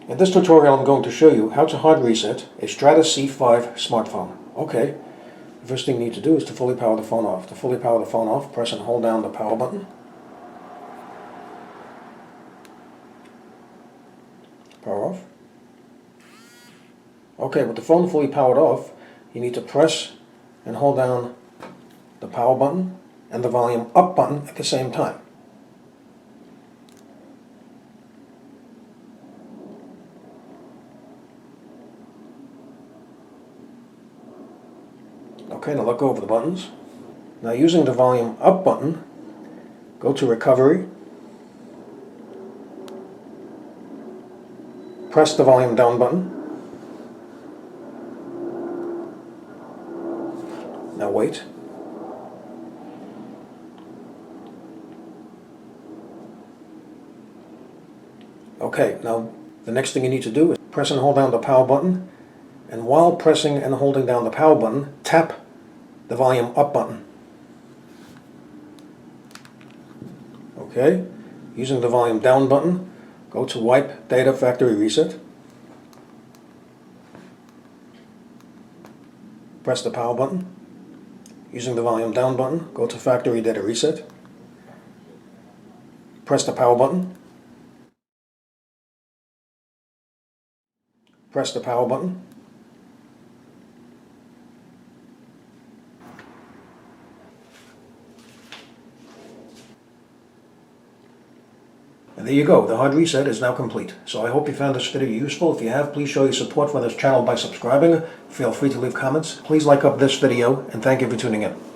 In this tutorial I'm going to show you how to hard reset a Stratus C5 smartphone. Okay, the first thing you need to do is to fully power the phone off. To fully power the phone off, press and hold down the power button. Power off. Okay, with the phone fully powered off, you need to press and hold down the power button and the volume up button at the same time. Okay, now let go of the buttons. Now using the volume up button, go to recovery, press the volume down button. Now wait. Okay, now the next thing you need to do is press and hold down the power button, and while pressing and holding down the power button, tap the volume up button. Okay, using the volume down button, go to wipe data factory reset. Press the power button. Using the volume down button, go to factory data reset. Press the power button. Press the power button. And there you go, the hard reset is now complete. So I hope you found this video useful. If you have, please show your support for this channel by subscribing. Feel free to leave comments. Please like up this video, and thank you for tuning in.